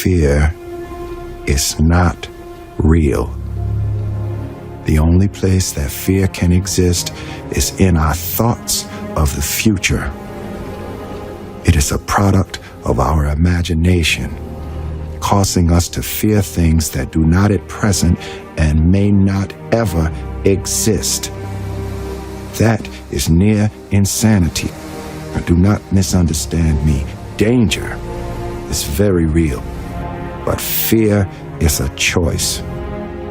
fear is not real. The only place that fear can exist is in our thoughts of the future. It is a product of our imagination, causing us to fear things that do not at present and may not ever exist. That is near insanity. Now, do not misunderstand me. Danger is very real, but fear is a choice.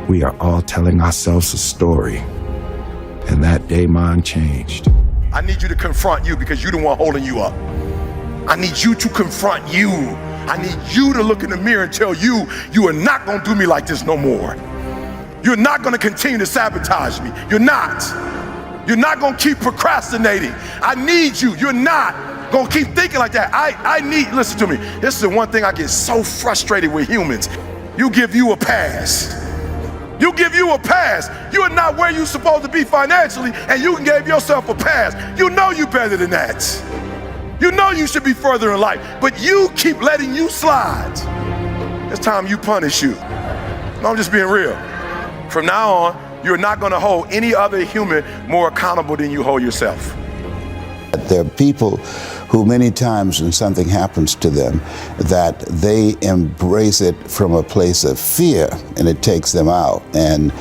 We are all telling ourselves a story, and that day mine changed. I need you to confront you because you're the one holding you up. I need you to confront you. I need you to look in the mirror and tell you, you are not gonna do me like this no more. You're not gonna continue to sabotage me. You're not. You're not gonna keep procrastinating. I need you. You're not gonna keep thinking like that. I need, listen to me. This is the one thing I get so frustrated with humans. You give you a pass. You give you a pass. You are not where you're supposed to be financially, and you can give yourself a pass. You know you better than that. You know you should be further in life, but you keep letting you slide. It's time you punish you. No, I'm just being real. From now on, you're not gonna hold any other human more accountable than you hold yourself. There are people who many times when something happens to them that they embrace it from a place of fear and it takes them out. And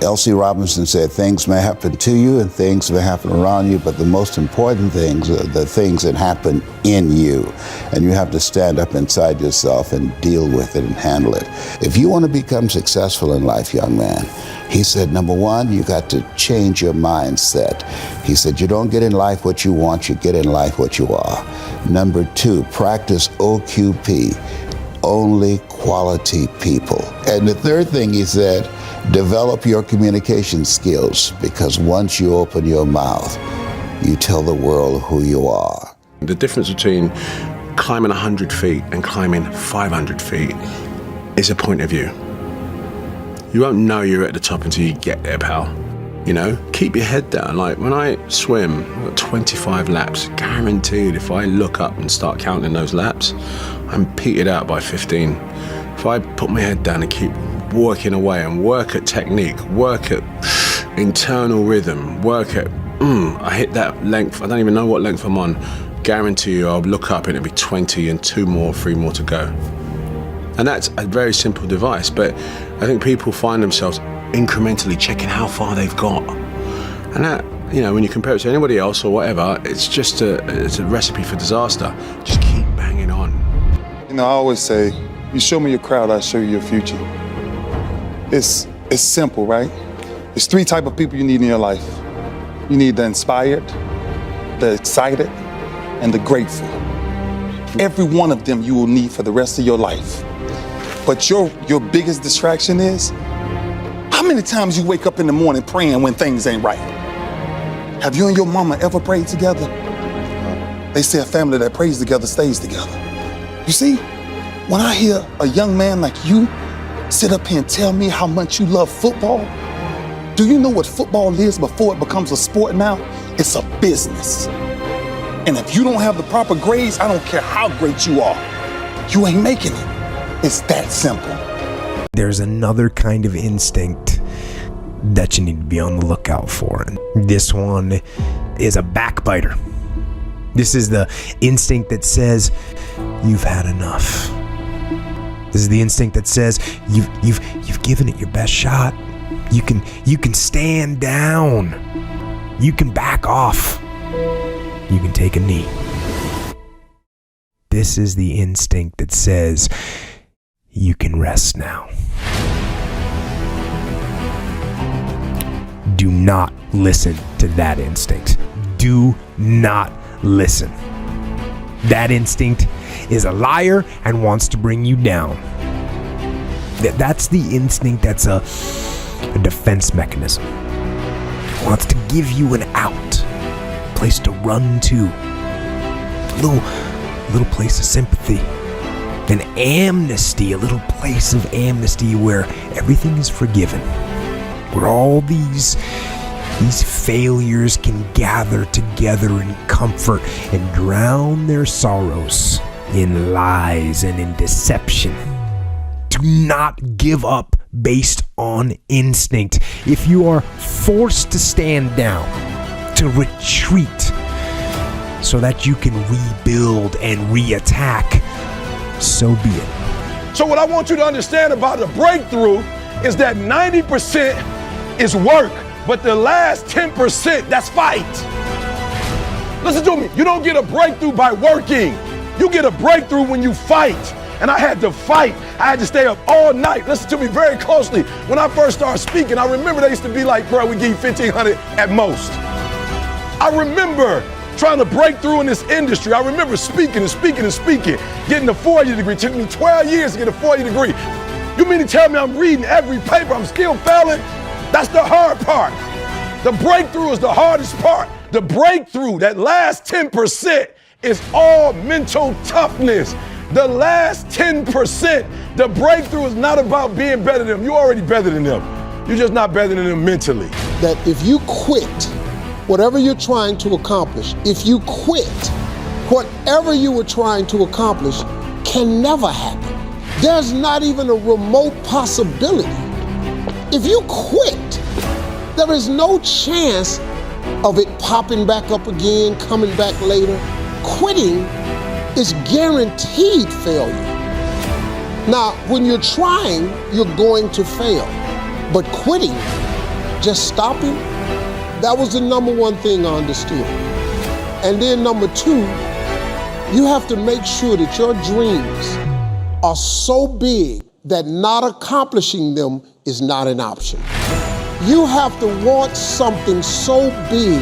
L.C. Robinson said things may happen to you and things may happen around you, but the most important things are the things that happen in you. And you have to stand up inside yourself and deal with it and handle it. If you want to become successful in life, young man, he said, number one, you got to change your mindset. He said, you don't get in life what you want, you get in life what you are. Number two, practice OQP, only quality people. And the third thing he said, develop your communication skills, because once you open your mouth, you tell the world who you are. The difference between climbing 100 feet and climbing 500 feet is a point of view. You won't know you're at the top until you get there, pal. You know, keep your head down. Like when I swim, I've got 25 laps, guaranteed if I look up and start counting those laps, I'm petered out by 15. If I put my head down and keep working away and work at technique, work at internal rhythm, work at, I hit that length, I don't even know what length I'm on, guarantee you I'll look up and it'll be 20 and 2 more, 3 more to go. And that's a very simple device, but I think people find themselves incrementally checking how far they've got. And that, you know, when you compare it to anybody else or whatever, it's just it's a recipe for disaster. Just keep banging on. You know, I always say, you show me your crowd, I'll show you your future. It's simple, right? There's 3 types of people you need in your life. You need the inspired, the excited, and the grateful. Every one of them you will need for the rest of your life. But your biggest distraction is, how many times you wake up in the morning praying when things ain't right? Have you and your mama ever prayed together? They say a family that prays together stays together. You see, when I hear a young man like you sit up here and tell me how much you love football, do you know what football is before it becomes a sport now? It's a business. And if you don't have the proper grades, I don't care how great you are, you ain't making it. It's that simple. There's another kind of instinct that you need to be on the lookout for. And this one is a backbiter. This is the instinct that says, you've had enough. This is the instinct that says, you've given it your best shot. You can stand down. You can back off. You can take a knee. This is the instinct that says, you can rest now. Do not listen to that instinct. Do not listen. That instinct is a liar and wants to bring you down. That's the instinct that's a defense mechanism. It wants to give you an out, a place to run to, a little place of sympathy. An amnesty, a little place of amnesty where everything is forgiven, where all these failures can gather together in comfort and drown their sorrows in lies and in deception. Do not give up based on instinct. If you are forced to stand down, to retreat, so that you can rebuild and reattack, so be it. So what I want you to understand about the breakthrough is that 90% is work, but the last 10%, that's fight. Listen to me, you don't get a breakthrough by working. You get a breakthrough when you fight. And I had to fight. I had to stay up all night. Listen to me very closely. When I first started speaking, I remember they used to be like, bro, we give you 1,500 at most. I remember trying to break through in this industry. I remember speaking, getting a 4-year degree. It took me 12 years to get a 4-year degree. You mean to tell me I'm reading every paper, I'm still failing? That's the hard part. The breakthrough is the hardest part. The breakthrough, that last 10%, is all mental toughness. The last 10%, the breakthrough is not about being better than them. You're already better than them. You're just not better than them mentally. That if you quit whatever you're trying to accomplish, if you quit, whatever you were trying to accomplish can never happen. There's not even a remote possibility. If you quit, there is no chance of it popping back up again, coming back later. Quitting is guaranteed failure. Now, when you're trying, you're going to fail. But quitting, just stopping, that was the number one thing I understood. And then number two, you have to make sure that your dreams are so big that not accomplishing them is not an option. You have to want something so big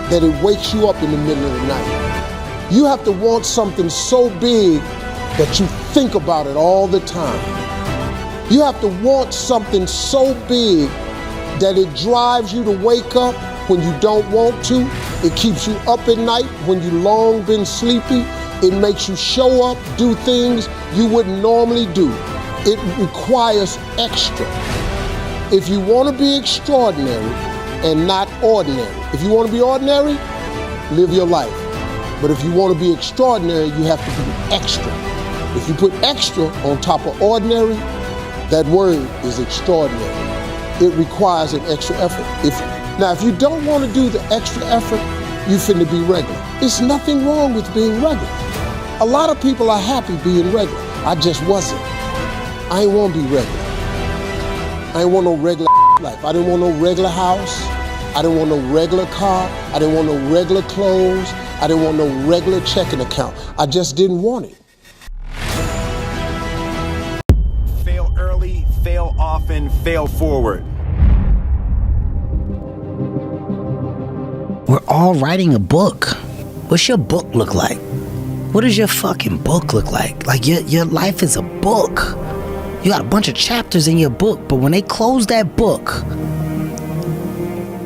that it wakes you up in the middle of the night. You have to want something so big that you think about it all the time. You have to want something so big that it drives you to wake up when you don't want to. It keeps you up at night when you long been sleepy. It makes you show up, do things you wouldn't normally do. It requires extra. If you want to be extraordinary and not ordinary, if you want to be ordinary, live your life. But if you want to be extraordinary, you have to be extra. If you put extra on top of ordinary, that word is extraordinary. It requires an extra effort. If you don't want to do the extra effort, you finna be regular. There's nothing wrong with being regular. A lot of people are happy being regular. I just wasn't. I ain't want to be regular. I didn't want no regular life. I didn't want no regular house. I didn't want no regular car. I didn't want no regular clothes. I didn't want no regular checking account. I just didn't want it. Fail early, fail often, fail forward. We're all writing a book. What's your book look like? What does your fucking book look like? Like your life is a book. You got a bunch of chapters in your book, but when they close that book,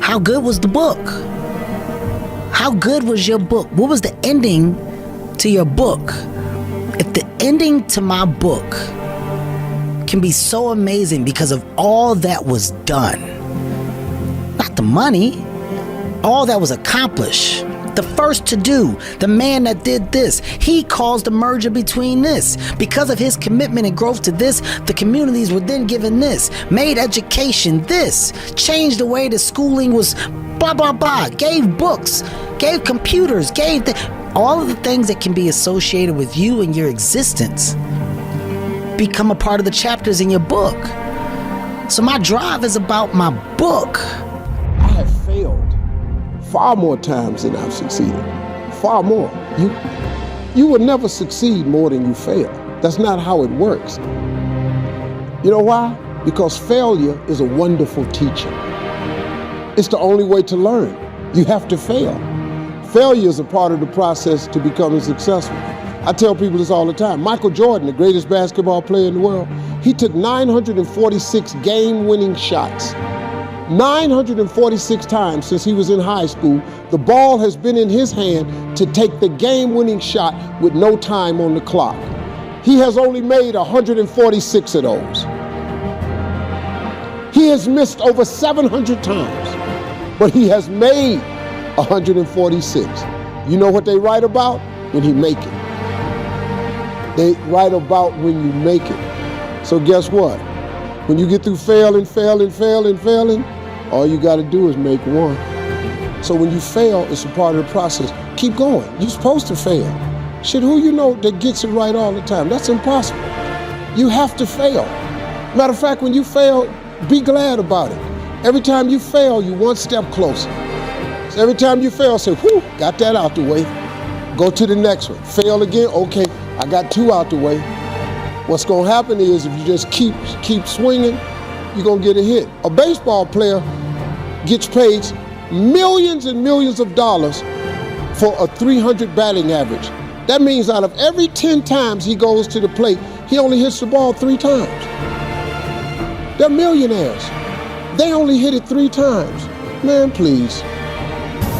how good was the book? How good was your book? What was the ending to your book? If the ending to my book can be so amazing because of all that was done, not the money, all that was accomplished, the first to do, the man that did this, he caused the merger between this. Because of his commitment and growth to this, the communities were then given this, made education this, changed the way the schooling was blah, blah, blah, gave books, gave computers, gave all of the things that can be associated with you and your existence become a part of the chapters in your book. So my drive is about my book. I have failed far more times than I've succeeded. Far more. You will never succeed more than you fail. That's not how it works. You know why? Because failure is a wonderful teacher. It's the only way to learn. You have to fail. Failure is a part of the process to becoming successful. I tell people this all the time. Michael Jordan, the greatest basketball player in the world, he took 946 game-winning shots. 946 times since he was in high school, the ball has been in his hand to take the game-winning shot with no time on the clock. He has only made 146 of those. He has missed over 700 times, but he has made 146. You know what they write about? When he make it. They write about when you make it. So guess what? When you get through failing, all you got to do is make one. So when you fail, it's a part of the process. Keep going. You're supposed to fail. Shit, who you know that gets it right all the time? That's impossible. You have to fail. Matter of fact, when you fail, be glad about it. Every time you fail, you're one step closer. So every time you fail, say, whew, got that out the way. Go to the next one. Fail again, okay, I got 2 out the way. What's gonna happen is if you just keep swinging, you're gonna get a hit. A baseball player gets paid millions and millions of dollars for a 300 batting average. That means out of every 10 times he goes to the plate, he only hits the ball 3 times. They're millionaires. They only hit it 3 times. Man, please.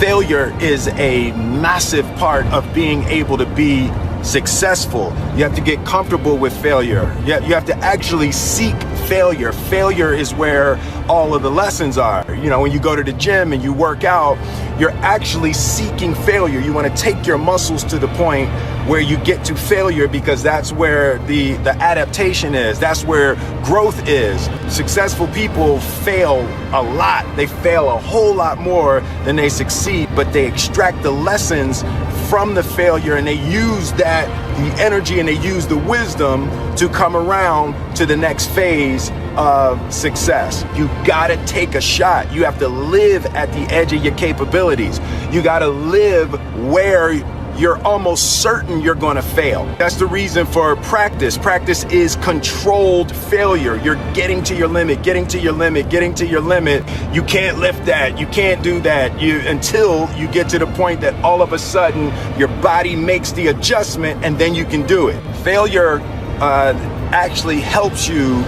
Failure is a massive part of being able to be successful. You have to get comfortable with failure. You have to actually seek failure. Failure is where all of the lessons are. You know, when you go to the gym and you work out, you're actually seeking failure. You want to take your muscles to the point where you get to failure, because that's where the adaptation is. That's where growth is. Successful people fail a lot. They fail a whole lot more than they succeed, but they extract the lessons from the failure and they use that, the energy, and they use the wisdom to come around to the next phase of success. You gotta take a shot. You have to live at the edge of your capabilities. You gotta live where you're almost certain you're gonna fail. That's the reason for practice. Practice is controlled failure. You're getting to your limit, getting to your limit, getting to your limit. You can't lift that, you can't do that, until you get to the point that all of a sudden your body makes the adjustment and then you can do it. Failure actually helps you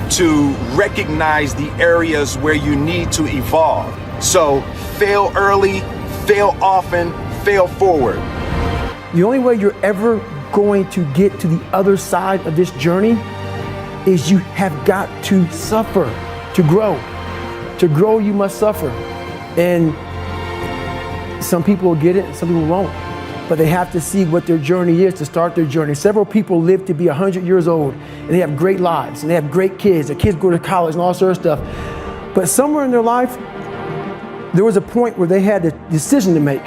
to recognize the areas where you need to evolve. So fail early, fail often, fail forward. The only way you're ever going to get to the other side of this journey is you have got to suffer to grow. To grow, you must suffer. And some people will get it, some people won't. But they have to see what their journey is to start their journey. Several people live to be 100 years old, and they have great lives, and they have great kids. Their kids go to college and all sorts of stuff. But somewhere in their life, there was a point where they had a decision to make.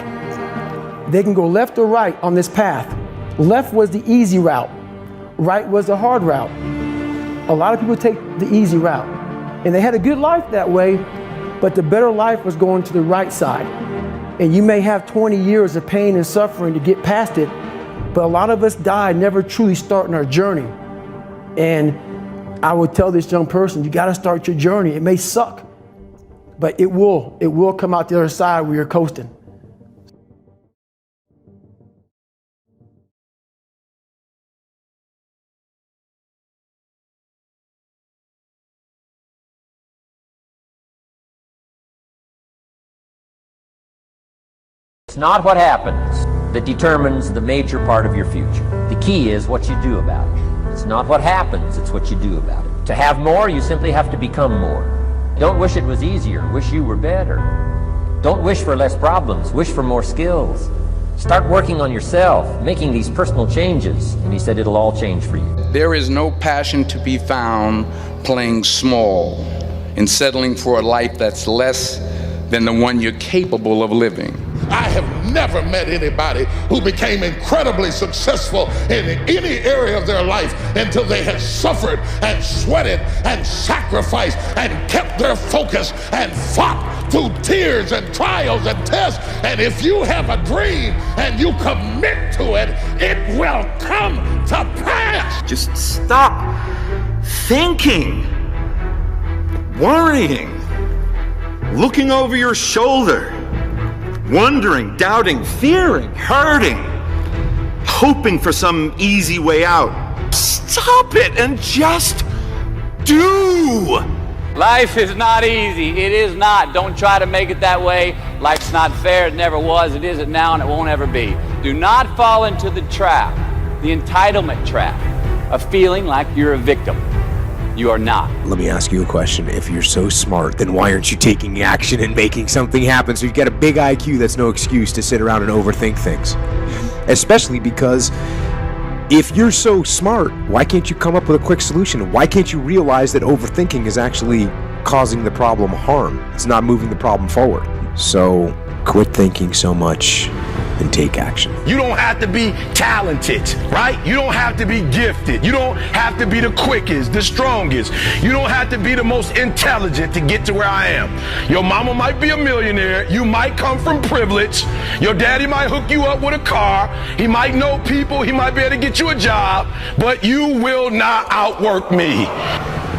They can go left or right on this path. Left was the easy route. Right was the hard route. A lot of people take the easy route. And they had a good life that way, but the better life was going to the right side. And you may have 20 years of pain and suffering to get past it, but a lot of us die never truly starting our journey. And I would tell this young person, you gotta start your journey. It may suck, but it will come out the other side where you're coasting. It's not what happens that determines the major part of your future. The key is what you do about it. It's not what happens, it's what you do about it. To have more, you simply have to become more. Don't wish it was easier, wish you were better. Don't wish for less problems, wish for more skills. Start working on yourself, making these personal changes, and he said it'll all change for you. There is no passion to be found playing small and settling for a life that's less than the one you're capable of living. I have never met anybody who became incredibly successful in any area of their life until they had suffered and sweated and sacrificed and kept their focus and fought through tears and trials and tests. And if you have a dream and you commit to it, it will come to pass. Just stop thinking, worrying, looking over your shoulder, wondering, doubting, fearing, hurting, hoping for some easy way out. Stop it and just do. Life is not easy. It is not. Don't try to make it that way. Life's not fair. It never was. It isn't now, and it won't ever be. Do not fall into the trap, the entitlement trap, of feeling like you're a victim. You are not. Let me ask you a question. If you're so smart, then why aren't you taking action and making something happen? So you've got a big IQ, that's no excuse to sit around and overthink things. Especially because If you're so smart, why can't you come up with a quick solution? Why can't you realize that overthinking is actually causing the problem harm? It's not moving the problem forward. So quit thinking so much and take action. You don't have to be talented, right? You don't have to be gifted. You don't have to be the quickest, the strongest. You don't have to be the most intelligent to get to where I am. Your mama might be a millionaire. You might come from privilege. Your daddy might hook you up with a car. He might know people. He might be able to get you a job, but you will not outwork me.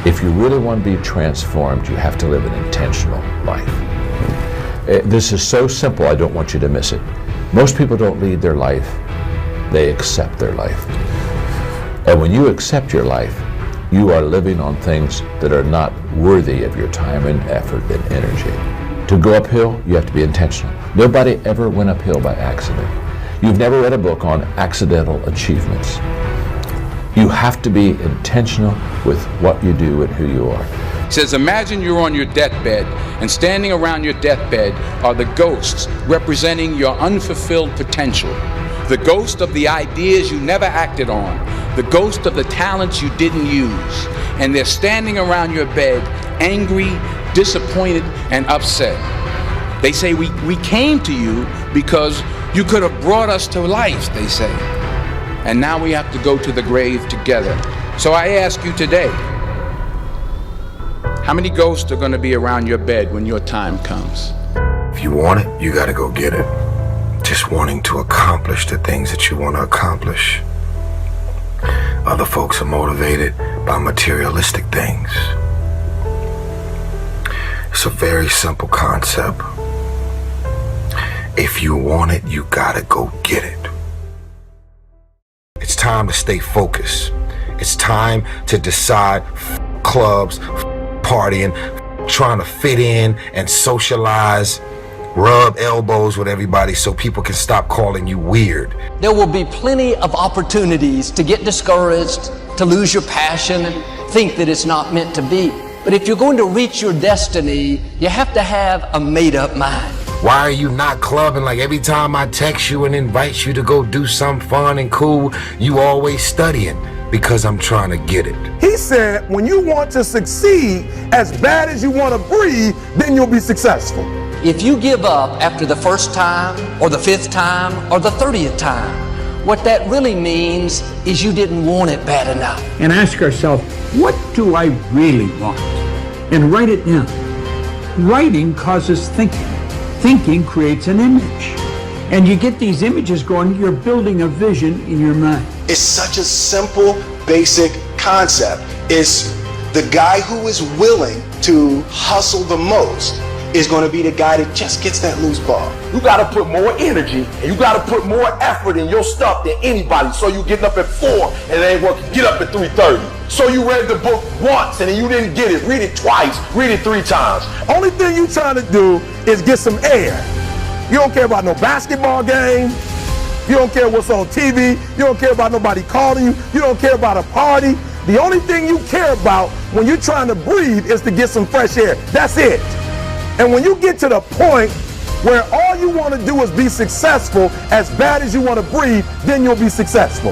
If you really want to be transformed, you have to live an intentional life. This is so simple, I don't want you to miss it. Most people don't lead their life, they accept their life. And when you accept your life, you are living on things that are not worthy of your time and effort and energy. To go uphill, you have to be intentional. Nobody ever went uphill by accident. You've never read a book on accidental achievements. You have to be intentional with what you do and who you are. It says, imagine you're on your deathbed, and standing around your deathbed are the ghosts representing your unfulfilled potential. The ghost of the ideas you never acted on, the ghost of the talents you didn't use. And they're standing around your bed, angry, disappointed, and upset. They say, we came to you because you could have brought us to life, they say. And now we have to go to the grave together. So I ask you today, how many ghosts are going to be around your bed when your time comes? If you want it, you gotta go get it. Just wanting to accomplish the things that you want to accomplish. Other folks are motivated by materialistic things. It's a very simple concept. If you want it, you gotta go get it. It's time to stay focused. It's time to decide clubs, partying, trying to fit in and socialize, rub elbows with everybody so people can stop calling you weird. There will be plenty of opportunities to get discouraged, to lose your passion and think that it's not meant to be. But if you're going to reach your destiny, you have to have a made-up mind. Why are you not clubbing? Like every time I text you and invite you to go do something fun and cool, you always studying. Because I'm trying to get it. He said, when you want to succeed as bad as you want to breathe, then you'll be successful. If you give up after the first time, or the 5th time, or the 30th time, what that really means is you didn't want it bad enough. And ask ourselves, what do I really want? And write it down. Writing causes thinking. Thinking creates an image. And you get these images going, you're building a vision in your mind. It's such a simple, basic concept. It's the guy who is willing to hustle the most is going to be the guy that just gets that loose ball. You got to put more energy and you got to put more effort in your stuff than anybody. So you getting up at 4 and it ain't working. Get up at 3:30. So you read the book once and then you didn't get it. Read it twice. Read it 3 times. Only thing you trying to do is get some air. You don't care about no basketball game. You don't care what's on TV. You don't care about nobody calling you. You don't care about a party. The only thing you care about when you're trying to breathe is to get some fresh air. That's it. And when you get to the point where all you want to do is be successful as bad as you want to breathe, then you'll be successful.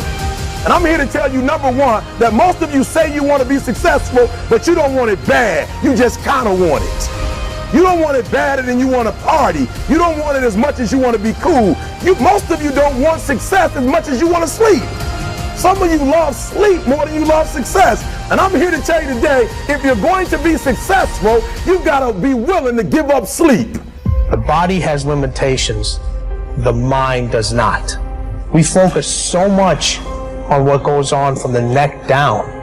And I'm here to tell you, number one, that most of you say you want to be successful, but you don't want it bad. You just kind of want it. You don't want it badder than you want to party. You don't want it as much as you want to be cool. Most of you don't want success as much as you want to sleep. Some of you love sleep more than you love success. And I'm here to tell you today, if you're going to be successful, you've got to be willing to give up sleep. The body has limitations. The mind does not. We focus so much on what goes on from the neck down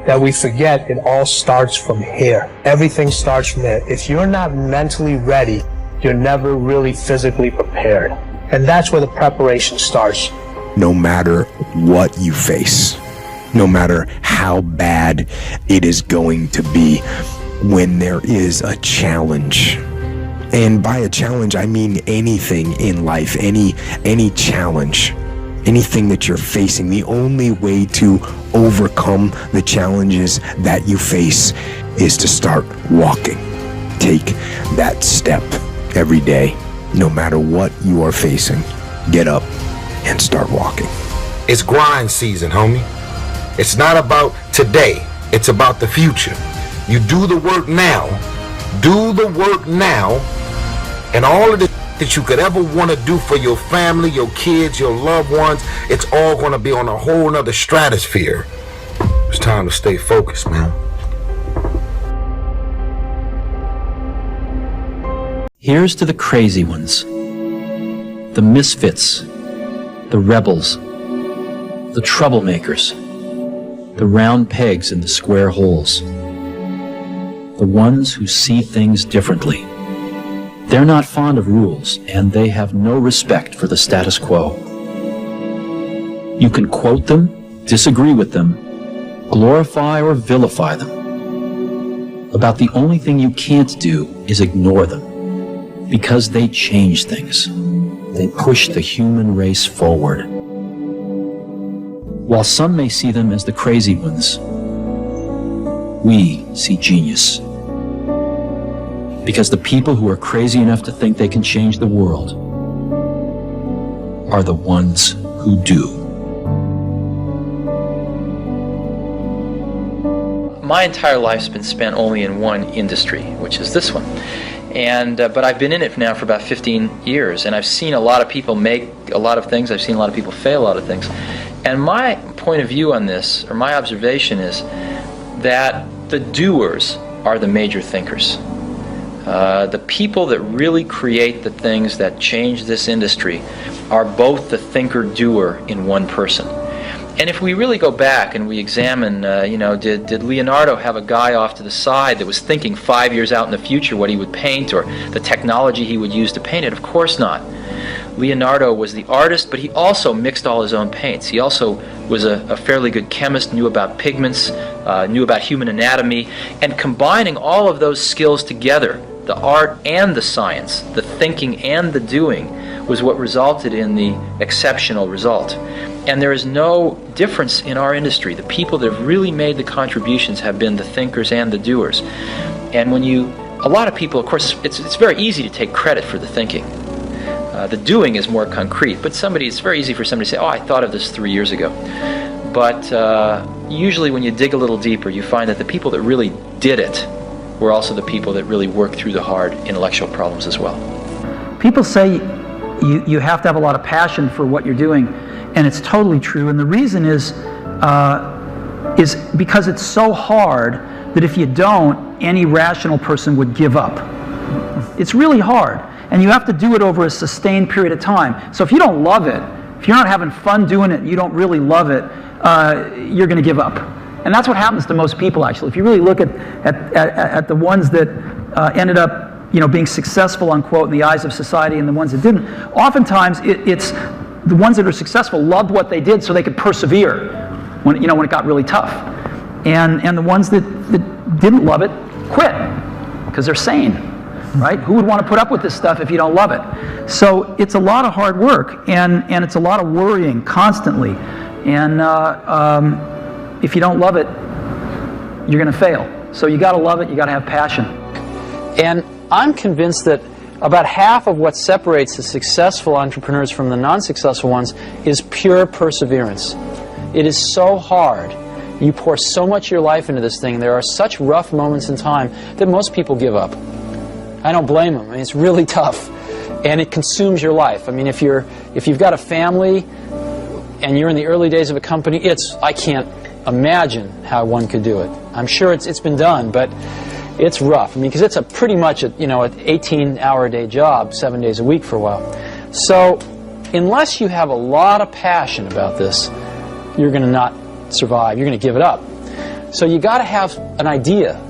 that we forget it all starts from here. Everything starts from there. If you're not mentally ready, you're never really physically prepared. And that's where the preparation starts. No matter what you face, no matter how bad it is going to be, when there is a challenge, and by a challenge I mean anything in life, any challenge, anything that you're facing, the only way to overcome the challenges that you face is to start walking. Take that step every day, no matter what you are facing. Get up and start walking. It's grind season, homie. It's not about today. It's about the future. You do the work now. Do the work now. And all of the that you could ever want to do for your family, your kids, your loved ones, it's all going to be on a whole nother stratosphere. It's time to stay focused, man. Here's to the crazy ones, the misfits, the rebels, the troublemakers, the round pegs in the square holes, the ones who see things differently. They're not fond of rules, and they have no respect for the status quo. You can quote them, disagree with them, glorify or vilify them. About the only thing you can't do is ignore them, because they change things. They push the human race forward. While some may see them as the crazy ones, we see genius. Because the people who are crazy enough to think they can change the world are the ones who do. My entire life's been spent only in one industry, which is this one. But I've been in it now for about 15 years, and I've seen a lot of people make a lot of things. I've seen a lot of people fail a lot of things. And my point of view on this, or my observation, is that the doers are the major thinkers. The people that really create the things that change this industry are both the thinker-doer in one person. And if we really go back and we examine, did Leonardo have a guy off to the side that was thinking 5 years out in the future what he would paint or the technology he would use to paint it? Of course not. Leonardo was the artist, but he also mixed all his own paints. He also was a fairly good chemist, knew about pigments, knew about human anatomy, and combining all of those skills together, the art and the science, the thinking and the doing, was what resulted in the exceptional result. And there is no difference in our industry. The people that have really made the contributions have been the thinkers and the doers. And a lot of people, of course, it's very easy to take credit for the thinking. The doing is more concrete, but it's very easy for somebody to say, oh, I thought of this 3 years ago. But usually when you dig a little deeper, you find that the people that really did it were also the people that really worked through the hard intellectual problems as well. People say you have to have a lot of passion for what you're doing, and it's totally true. And the reason is because it's so hard that if you don't, any rational person would give up. It's really hard, and you have to do it over a sustained period of time. So if you don't love it, if you're not having fun doing it, you don't really love it, you're going to give up. And that's what happens to most people, actually. If you really look at the ones that ended up being successful, unquote, in the eyes of society and the ones that didn't, oftentimes it's the ones that are successful loved what they did so they could persevere when it got really tough. And the ones that didn't love it quit because they're sane, right? Who would want to put up with this stuff if you don't love it? So it's a lot of hard work, and it's a lot of worrying constantly. And if you don't love it, you're going to fail. So you got to love it, you got to have passion. And I'm convinced that about half of what separates the successful entrepreneurs from the non-successful ones is pure perseverance. It is so hard. You pour so much of your life into this thing. There are such rough moments in time that most people give up. I don't blame them. I mean, it's really tough, and it consumes your life. I mean, if you've got a family and you're in the early days of a company, I can't imagine how one could do it. I'm sure it's been done, but it's rough. I mean, because it's pretty much an 18-hour-a-day job, 7 days a week for a while. So unless you have a lot of passion about this, you're going to not survive. You're going to give it up. So you got to have an idea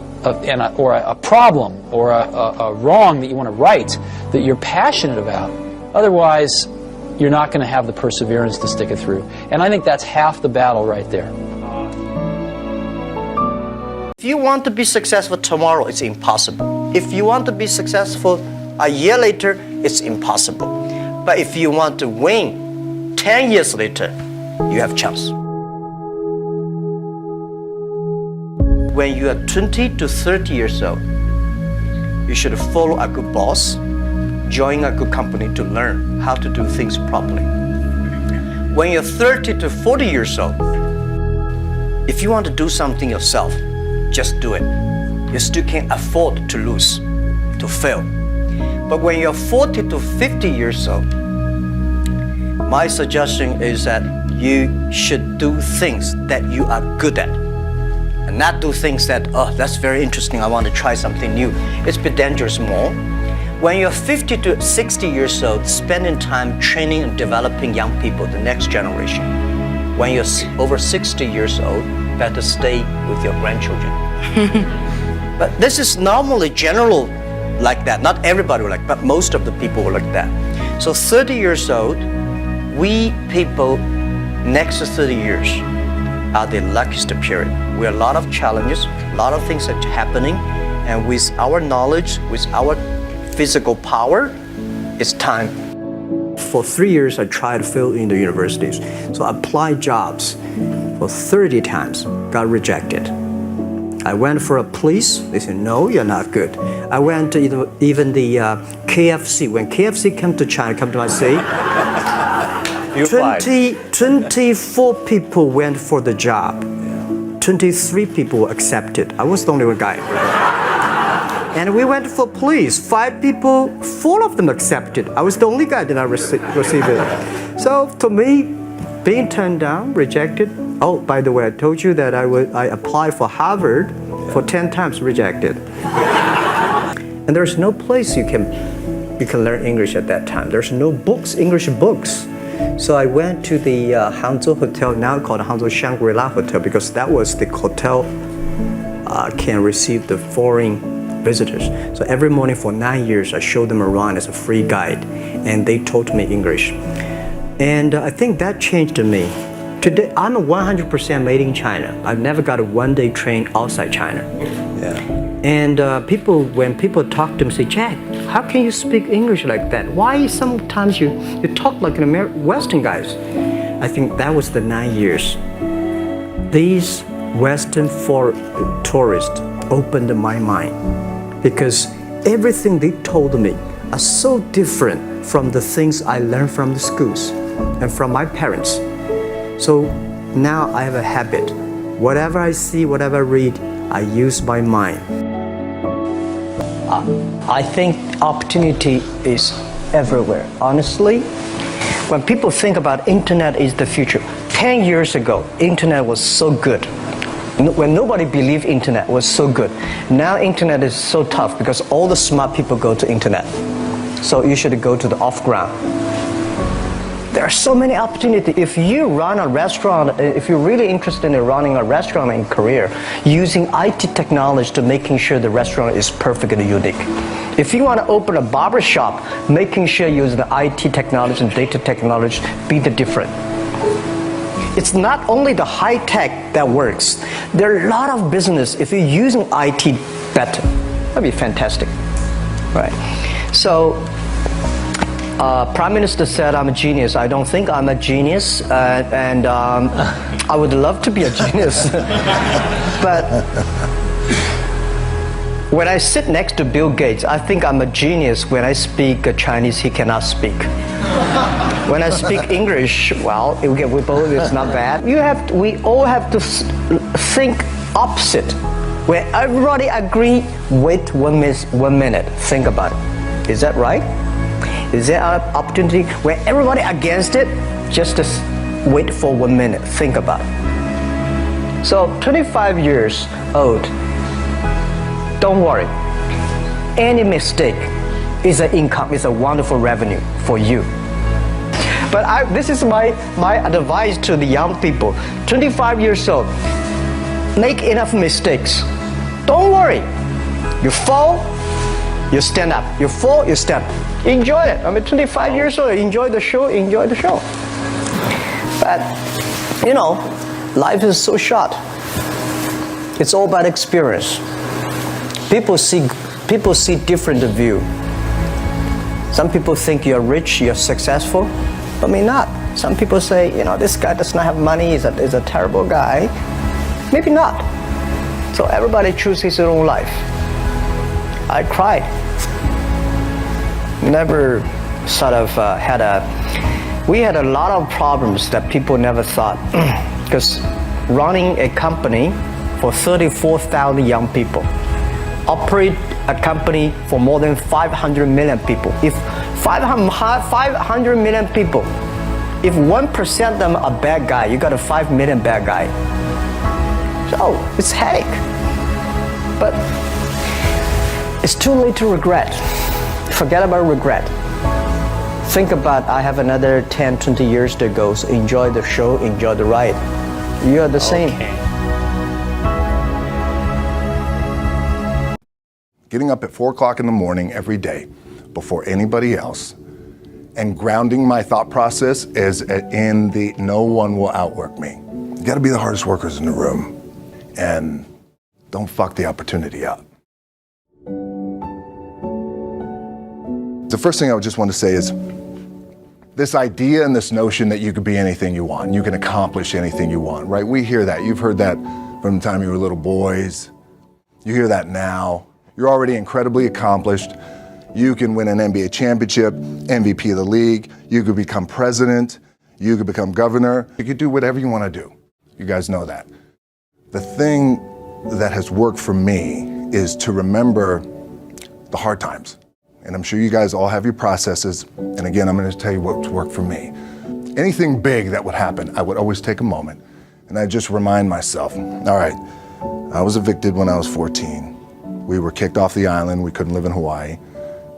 or a problem or a wrong that you want to right that you're passionate about. Otherwise, you're not going to have the perseverance to stick it through. And I think that's half the battle right there. If you want to be successful tomorrow, it's impossible. If you want to be successful a year later, it's impossible. But if you want to win 10 years later, you have a chance. When you are 20 to 30 years old, you should follow a good boss, join a good company to learn how to do things properly. When you're 30 to 40 years old, if you want to do something yourself, just do it. You still can't afford to lose, to fail. But when you're 40 to 50 years old, my suggestion is that you should do things that you are good at. And not do things that, oh, that's very interesting, I want to try something new. It's a bit dangerous more. When you're 50 to 60 years old, spending time training and developing young people, the next generation. When you're over 60 years old, better stay with your grandchildren. But this is normally general like that. Not everybody will like, but most of the people will like that. So 30 years old, we people, next 30 years, are the luckiest period. We have a lot of challenges, a lot of things are happening, and with our knowledge, with our physical power, it's time. For 3 years, I tried to fill in the universities. So I applied jobs for 30 times, got rejected. I went for a police, they said, no, you're not good. I went to even the KFC. When KFC came to China, come to my city, 24 people went for the job. 23 people were accepted. I was the only one guy. And we went for police. 5 people, 4 of them accepted. I was the only guy that I received it. So to me, being turned down, rejected. Oh, by the way, I told you that I applied for Harvard for 10 times, rejected. And there's no place you can learn English at that time. There's no books, English books. So I went to the Hangzhou Hotel, now called Hangzhou Shangri-La Hotel, because that was the hotel can receive the foreign visitors. So every morning for 9 years, I showed them around as a free guide, and they taught me English. And I think that changed me. Today, I'm 100% made in China. I've never got a one-day train outside China. Yeah. And when people talk to me, say, Jack, how can you speak English like that? Why sometimes you talk like an Western guys? I think that was the 9 years. These Western tourists opened my mind, because everything they told me are so different from the things I learned from the schools and from my parents. So now I have a habit. Whatever I see, whatever I read, I use my mind. I think opportunity is everywhere. Honestly, when people think about internet is the future, 10 years ago, internet was so good. When nobody believed internet was so good. Now internet is so tough because all the smart people go to internet. So you should go to the off-ground. There are so many opportunities. If you run a restaurant, if you're really interested in running a restaurant in Korea, using IT technology to making sure the restaurant is perfectly unique. If you want to open a barber shop, making sure you use the IT technology and data technology, be the different. It's not only the high tech that works. There are a lot of business, if you're using IT better, that'd be fantastic, right? So, Prime Minister said I'm a genius. I don't think I'm a genius, and I would love to be a genius. But when I sit next to Bill Gates, I think I'm a genius. When I speak Chinese, he cannot speak. When I speak English, well, we both, it's not bad. We all have to think opposite. Where everybody agree, wait 1 minute, think about it. Is that right? Is there an opportunity where everybody against it? Just wait for 1 minute, think about it. So 25 years old, don't worry. Any mistake is an income, is a wonderful revenue for you. But this is my advice to the young people. 25 years old, make enough mistakes. Don't worry. You fall, you stand up. You fall, you stand up. Enjoy it. I mean, 25 years old, enjoy the show. But, life is so short. It's all about experience. People see different view. Some people think you're rich, you're successful, but maybe not. Some people say, this guy does not have money, is a terrible guy. Maybe not. So everybody chooses his own life. I cried. Never sort of had a We had a lot of problems that people never thought. Because running a company for 34,000 young people, operate a company for more than 500 million people. If 500 million people, if 1% of them are bad guy, you got a 5 million bad guy. So it's headache. But it's too late to regret. Forget about regret. Think about, I have another 10, 20 years to go, so enjoy the show, enjoy the ride. You are the same. Getting up at 4 o'clock in the morning every day before anybody else and grounding my thought process is in the no one will outwork me. You gotta be the hardest workers in the room and don't fuck the opportunity up. The first thing I would just want to say is this idea and this notion that you could be anything you want, you can accomplish anything you want, right? We hear that. You've heard that from the time you were little boys. You hear that now. You're already incredibly accomplished. You can win an NBA championship, MVP of the league. You could become president. You could become governor. You could do whatever you want to do. You guys know that. The thing that has worked for me is to remember the hard times. And I'm sure you guys all have your processes. And again, I'm going to tell you what's worked for me. Anything big that would happen, I would always take a moment and I just remind myself, all right, I was evicted when I was 14. We were kicked off the island. We couldn't live in Hawaii.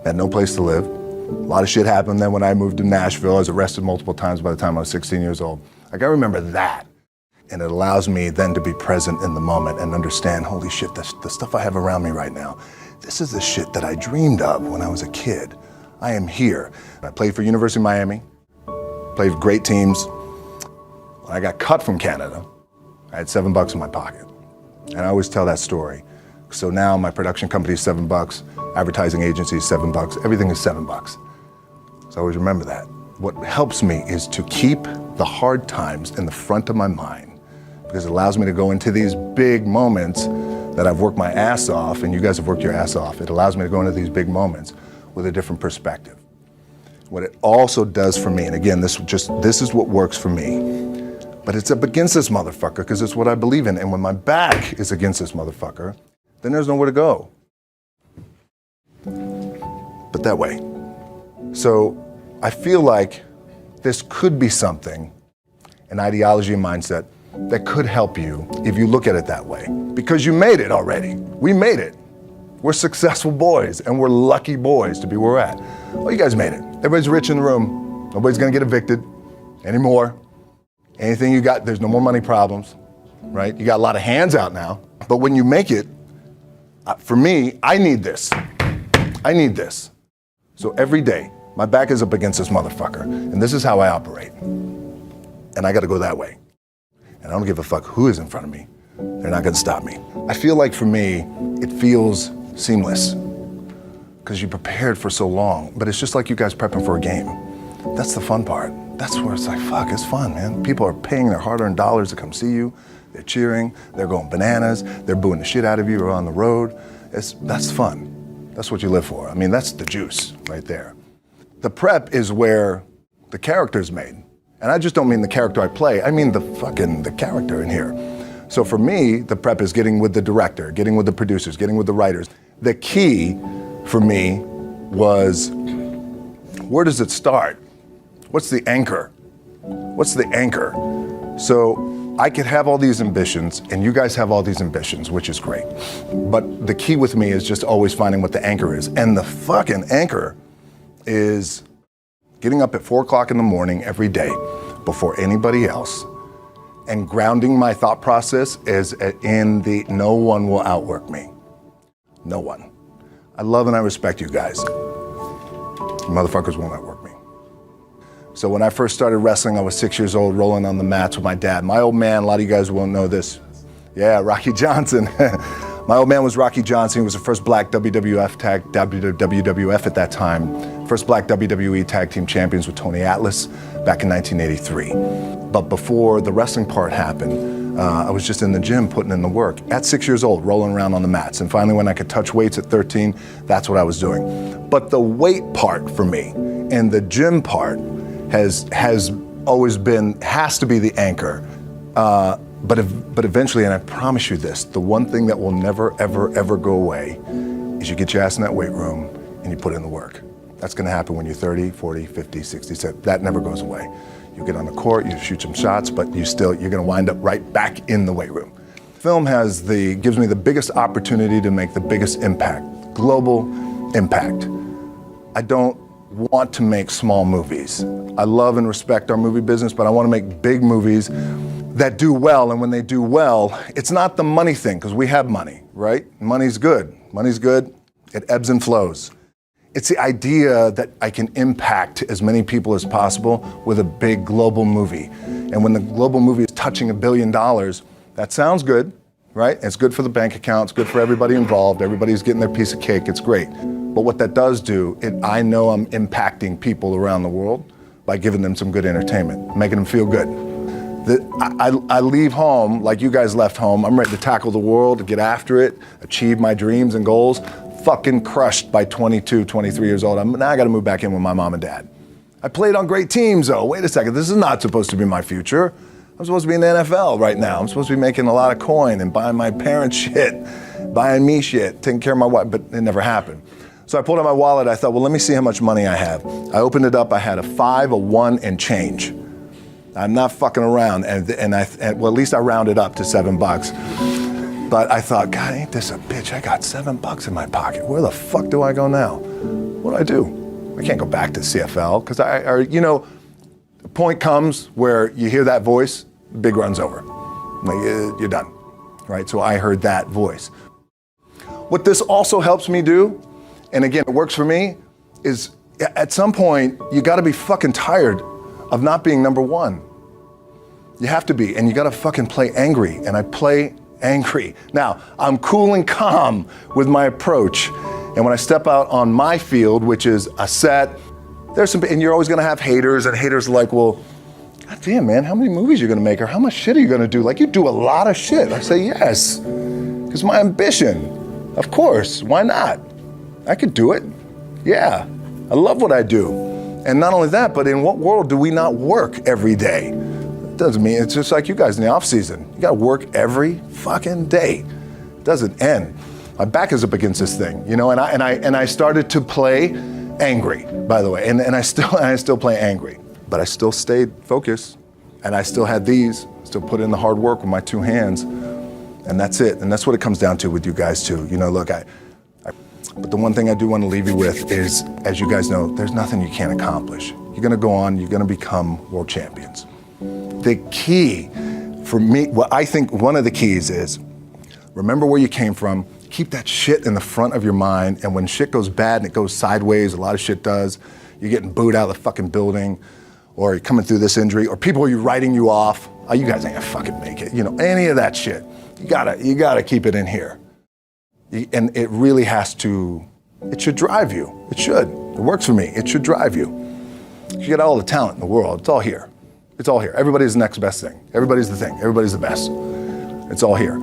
Had no place to live. A lot of shit happened then when I moved to Nashville. I was arrested multiple times by the time I was 16 years old. I gotta remember that. And it allows me then to be present in the moment and understand, holy shit, the stuff I have around me right now, this is the shit that I dreamed of when I was a kid. I am here. I played for University of Miami, played for great teams. When I got cut from Canada, I had $7 in my pocket. And I always tell that story. So now my production company is $7, advertising agency is $7, everything is $7. So I always remember that. What helps me is to keep the hard times in the front of my mind because it allows me to go into these big moments that I've worked my ass off and you guys have worked your ass off. It allows me to go into these big moments with a different perspective. What it also does for me, and again, this is what works for me, but it's up against this motherfucker because it's what I believe in. And when my back is against this motherfucker, then there's nowhere to go. But that way. So I feel like this could be something, an ideology and mindset that could help you if you look at it that way. Because you made it already. We made it. We're successful boys and we're lucky boys to be where we're at. Well, you guys made it. Everybody's rich in the room. Nobody's gonna get evicted anymore. Anything you got, there's no more money problems, right? You got a lot of hands out now. But when you make it, for me, I need this. I need this. So every day, my back is up against this motherfucker, and this is how I operate. And I gotta go that way. And I don't give a fuck who is in front of me. They're not gonna stop me. I feel like for me, it feels seamless because you prepared for so long, but it's just like you guys prepping for a game. That's the fun part. That's where it's like, fuck, it's fun, man. People are paying their hard-earned dollars to come see you. They're cheering, they're going bananas, they're booing the shit out of you or on the road. That's fun. That's what you live for. I mean, that's the juice right there. The prep is where the character's made. And I just don't mean the character I play, I mean the character in here. So for me, the prep is getting with the director, getting with the producers, getting with the writers. The key for me was, where does it start? What's the anchor? What's the anchor? So I could have all these ambitions and you guys have all these ambitions, which is great. But the key with me is just always finding what the anchor is. And the fucking anchor is getting up at 4 o'clock in the morning every day before anybody else and grounding my thought process is in the no one will outwork me. No one. I love and I respect you guys. You motherfuckers won't outwork me. So when I first started wrestling, I was 6 years old, rolling on the mats with my dad. My old man, a lot of you guys won't know this. Yeah, Rocky Johnson. My old man was Rocky Johnson. He was the first black WWF at that time. First black WWE tag team champions with Tony Atlas back in 1983. But before the wrestling part happened, I was just in the gym putting in the work. At 6 years old, rolling around on the mats. And finally, when I could touch weights at 13, that's what I was doing. But the weight part for me and the gym part has always been, has to be the anchor. But eventually, and I promise you this, the one thing that will never, ever, ever go away is you get your ass in that weight room and you put in the work. That's gonna happen when you're 30, 40, 50, 60, 70. That never goes away. You get on the court, you shoot some shots, but you're gonna wind up right back in the weight room. Film gives me the biggest opportunity to make the biggest impact, global impact. I don't want to make small movies. I love and respect our movie business, but I want to make big movies that do well, and when they do well, it's not the money thing, because we have money, right? Money's good. Money's good. It ebbs and flows. It's the idea that I can impact as many people as possible with a big global movie. And when the global movie is touching $1 billion, that sounds good, right? It's good for the bank account. It's good for everybody involved. Everybody's getting their piece of cake. It's great. But what that does do, I know I'm impacting people around the world by giving them some good entertainment, making them feel good. I leave home like you guys left home. I'm ready to tackle the world, to get after it, achieve my dreams and goals. Fucking crushed by 22, 23 years old. Now I got to move back in with my mom and dad. I played on great teams though. Wait a second, this is not supposed to be my future. I'm supposed to be in the NFL right now. I'm supposed to be making a lot of coin and buying my parents shit, buying me shit, taking care of my wife, but it never happened. So I pulled out my wallet. I thought, well, let me see how much money I have. I opened it up. I had a 5, a 1, and change. I'm not fucking around, well, at least I rounded up to $7. But I thought, God, ain't this a bitch? I got $7 in my pocket. Where the fuck do I go now? What do I do? I can't go back to CFL, because the point comes where you hear that voice, the big run's over. Like, you're done, right? So I heard that voice. What this also helps me do, and again, it works for me, is at some point, you gotta be fucking tired of not being number one. You have to be, and you gotta fucking play angry, and I play angry. Now, I'm cool and calm with my approach, and when I step out on my field, which is a set, and you're always gonna have haters, and haters are like, well, God damn, man, how many movies are you gonna make, or how much shit are you gonna do? Like, you do a lot of shit. I say, yes, because my ambition, of course, why not? I could do it, yeah. I love what I do. And not only that, but in what world do we not work every day? It doesn't mean, it's just like you guys in the off season. You gotta work every fucking day. It doesn't end. My back is up against this thing, and I started to play angry, by the way, and I still play angry, but I still stayed focused, and I still had still put in the hard work with my 2 hands, and that's it. And that's what it comes down to with you guys too. Look, but the one thing I do want to leave you with is, as you guys know, there's nothing you can't accomplish. You're gonna go on, you're gonna become world champions. The key for me, I think one of the keys is, remember where you came from, keep that shit in the front of your mind, and when shit goes bad and it goes sideways, a lot of shit does, you're getting booed out of the fucking building, or you're coming through this injury, or people are writing you off, oh, you guys ain't gonna fucking make it, any of that shit. You gotta keep it in here. And it really it should drive you. It should. It works for me. It should drive you. You get all the talent in the world. It's all here. It's all here. Everybody's the next best thing. Everybody's the thing. Everybody's the best. It's all here.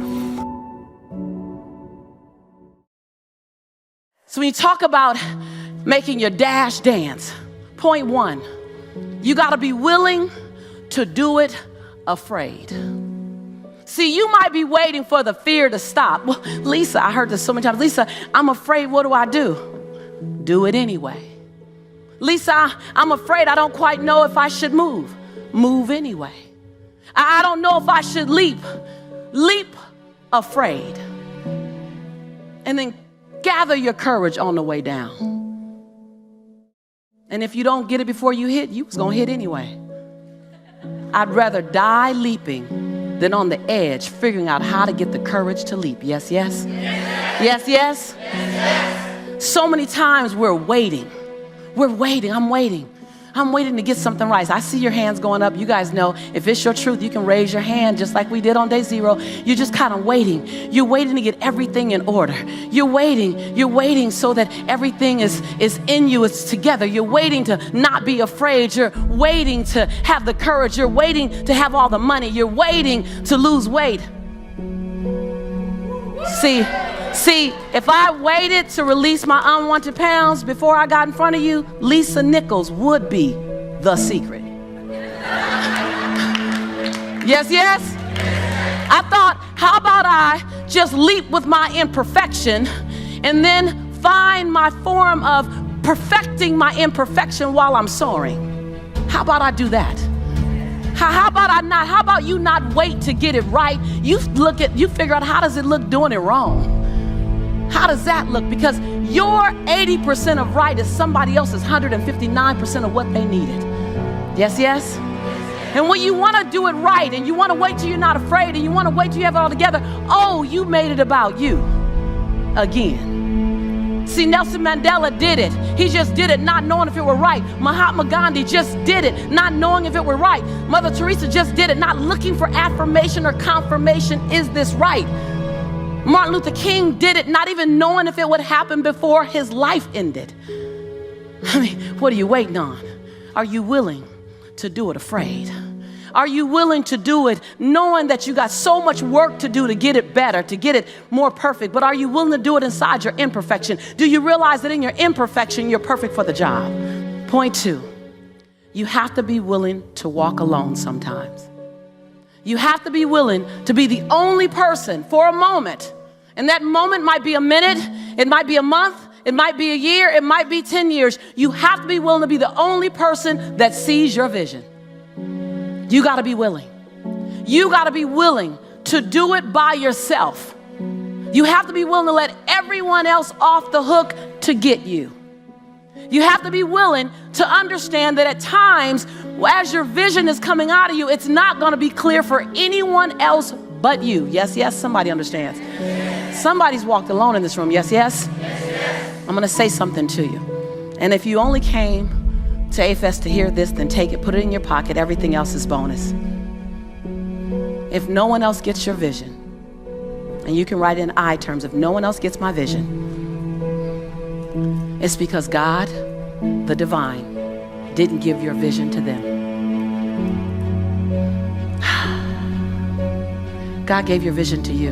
So when you talk about making your dash dance, point 1, you got to be willing to do it afraid. See, you might be waiting for the fear to stop. Well, Lisa, I heard this so many times. Lisa, I'm afraid. What do? Do it anyway. Lisa, I'm afraid. I don't quite know if I should move. Move anyway. I don't know if I should leap. Leap afraid. And then gather your courage on the way down. And if you don't get it before you hit, you was going to hit anyway. I'd rather die leaping than on the edge, figuring out how to get the courage to leap. Yes, yes? Yes, yes? Yes. So many times we're waiting. I'm waiting to get something right. I see your hands going up. You guys know if it's your truth, you can raise your hand just like we did on day 0. You're just kind of waiting. You're waiting to get everything in order. You're waiting so that everything is in you, it's together. You're waiting to not be afraid. You're waiting to have the courage. You're waiting to have all the money. You're waiting to lose weight. See, if I waited to release my unwanted pounds before I got in front of you, Lisa Nichols would be the secret. Yes, yes? I thought, how about I just leap with my imperfection and then find my form of perfecting my imperfection while I'm soaring? How about I do that? How about you not wait to get it right? You figure out, how does it look doing it wrong? How does that look? Because your 80% of right is somebody else's 159% of what they needed. Yes, yes? And when you want to do it right and you want to wait till you're not afraid and you want to wait till you have it all together, oh, you made it about you again. See, Nelson Mandela did it. He just did it not knowing if it were right. Mahatma Gandhi just did it not knowing if it were right. Mother Teresa just did it not looking for affirmation or confirmation. Is this right? Martin Luther King did it not even knowing if it would happen before his life ended. I mean, what are you waiting on? Are you willing to do it afraid? Are you willing to do it knowing that you got so much work to do to get it better, to get it more perfect? But are you willing to do it inside your imperfection? Do you realize that in your imperfection, you're perfect for the job? Point 2, you have to be willing to walk alone sometimes. You have to be willing to be the only person for a moment. And that moment might be a minute, it might be a month, it might be a year, it might be 10 years. You have to be willing to be the only person that sees your vision. You got to be willing. You got to be willing to do it by yourself. You have to be willing to let everyone else off the hook to get you. You have to be willing to understand that at times, as your vision is coming out of you, it's not going to be clear for anyone else but you. Yes, yes, somebody understands. Somebody's walked alone in this room. Yes, yes? I'm going to say something to you. And if you only came to AFES to hear this, then take it, put it in your pocket. Everything else is bonus. If no one else gets your vision, and you can write in I terms, if no one else gets my vision, it's because God, the divine, didn't give your vision to them. God gave your vision to you.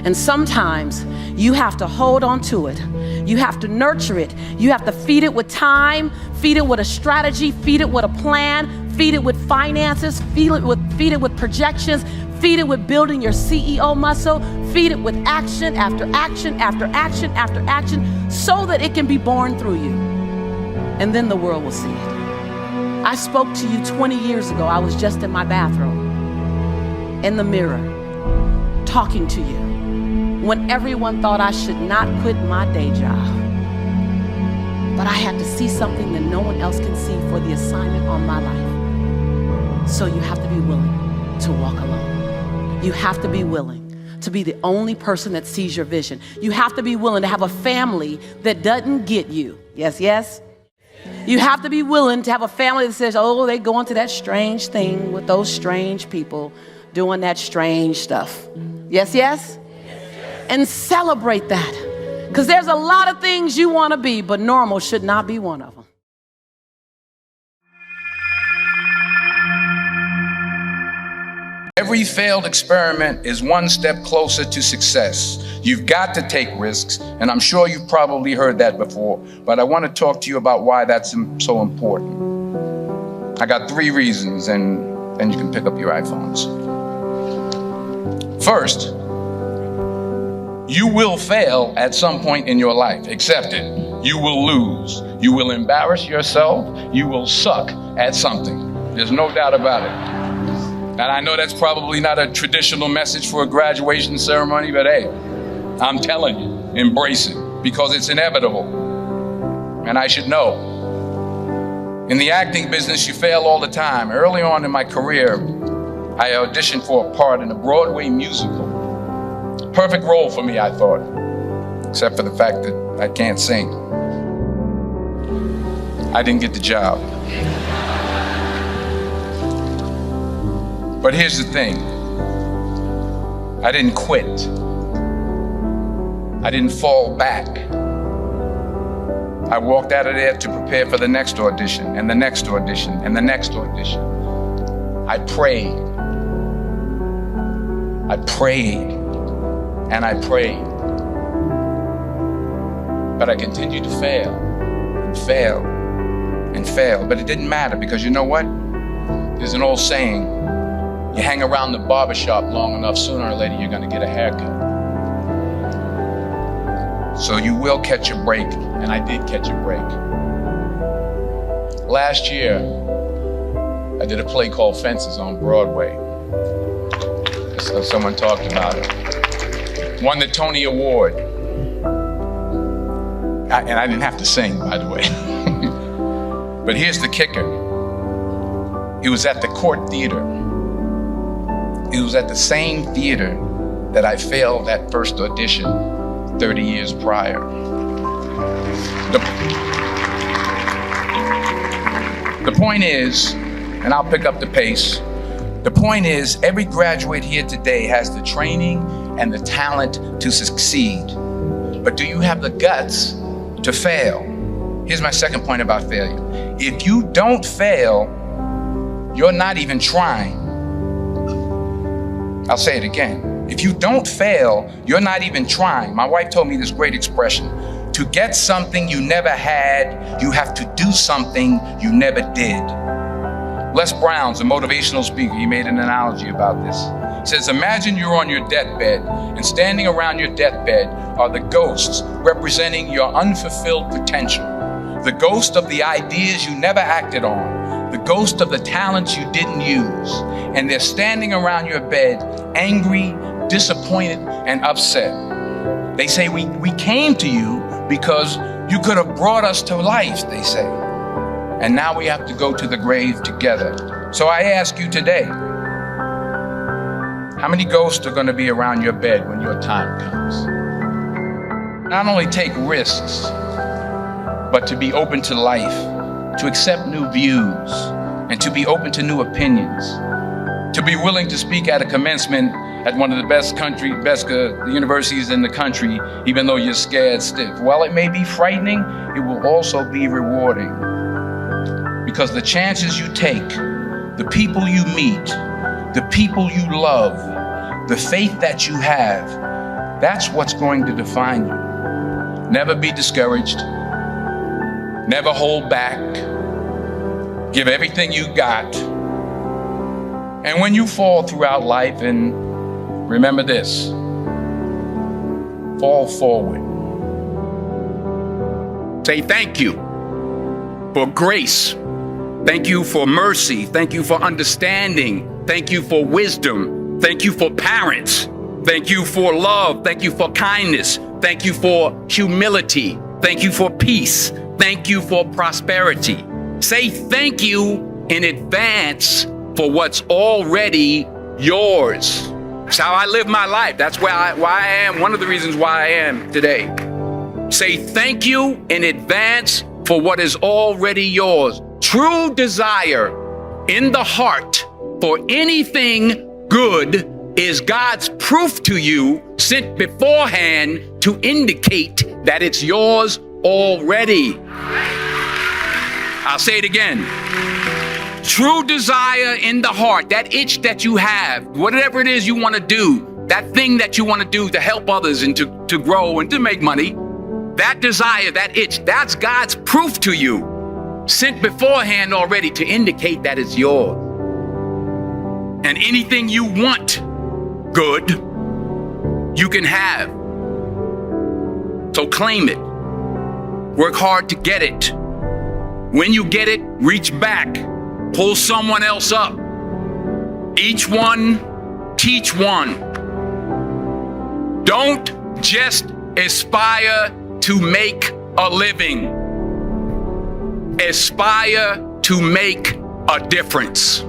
And sometimes you have to hold on to it. You have to nurture it. You have to feed it with time, feed it with a strategy, feed it with a plan, feed it with finances, feed it with projections, feed it with building your CEO muscle, feed it with action after action after action after action so that it can be born through you. And then the world will see it. I spoke to you 20 years ago. I was just in my bathroom, in the mirror, talking to you, when everyone thought I should not quit my day job. But I had to see something that no one else can see for the assignment on my life. So you have to be willing to walk alone. You have to be willing to be the only person that sees your vision. You have to be willing to have a family that doesn't get you. Yes, yes? You have to be willing to have a family that says, oh, they go into that strange thing with those strange people doing that strange stuff. Yes, yes? And celebrate that. Because there's a lot of things you want to be, but normal should not be one of them. Every failed experiment is one step closer to success. You've got to take risks, and I'm sure you've probably heard that before, but I want to talk to you about why that's so important. I got 3 reasons, and then you can pick up your iPhones. First, you will fail at some point in your life. Accept it. You will lose. You will embarrass yourself. You will suck at something. There's no doubt about it. And I know that's probably not a traditional message for a graduation ceremony, but hey, I'm telling you, embrace it because it's inevitable. And I should know. In the acting business, you fail all the time. Early on in my career, I auditioned for a part in a Broadway musical. Perfect role for me, I thought, except for the fact that I can't sing. I didn't get the job. But here's the thing. I didn't quit. I didn't fall back. I walked out of there to prepare for the next audition, and the next audition, and the next audition. I prayed. I prayed. And I prayed. But I continued to fail, and fail, and fail. But it didn't matter because you know what? There's an old saying, you hang around the barbershop long enough, sooner or later you're gonna get a haircut. So you will catch a break, and I did catch a break. Last year, I did a play called Fences on Broadway. So someone talked about it. Won the Tony Award. And I didn't have to sing, by the way. But here's the kicker. It was at the Court Theater. It was at the same theater that I failed that first audition 30 years prior. The point is, and I'll pick up the pace, the point is every graduate here today has the training and the talent to succeed. But do you have the guts to fail? Here's my second point about failure. If you don't fail, you're not even trying. I'll say it again. If you don't fail, you're not even trying. My wife told me this great expression. To get something you never had, you have to do something you never did. Les Brown's a motivational speaker. He made an analogy about this. He says, imagine you're on your deathbed, and standing around your deathbed are the ghosts representing your unfulfilled potential. The ghost of the ideas you never acted on. The ghost of the talents you didn't use. And they're standing around your bed, angry, disappointed, and upset. They say, we came to you because you could have brought us to life, they say. And now we have to go to the grave together. So I ask you today, how many ghosts are going to be around your bed when your time comes? Not only take risks, but to be open to life, to accept new views, and to be open to new opinions, to be willing to speak at a commencement at one of the best universities in the country, even though you're scared stiff. While it may be frightening, it will also be rewarding. Because the chances you take, the people you meet, the people you love, the faith that you have, that's what's going to define you. Never be discouraged. Never hold back. Give everything you got. And when you fall throughout life, and remember this, fall forward. Say thank you for grace. Thank you for mercy. Thank you for understanding. Thank you for wisdom. Thank you for parents. Thank you for love. Thank you for kindness. Thank you for humility. Thank you for peace. Thank you for prosperity. Say thank you in advance for what's already yours. That's how I live my life. That's why I am, one of the reasons why I am today. Say thank you in advance for what is already yours. True desire in the heart for anything good is God's proof to you, sent beforehand to indicate that it's yours already. I'll say it again. True desire in the heart, that itch that you have, whatever it is you want to do, that thing that you want to do to help others and to grow and to make money, that desire, that itch, that's God's proof to you, sent beforehand already to indicate that it's yours. And anything you want good, you can have. So claim it. Work hard to get it. When you get it, reach back. Pull someone else up. Each one, teach one. Don't just aspire to make a living. Aspire to make a difference.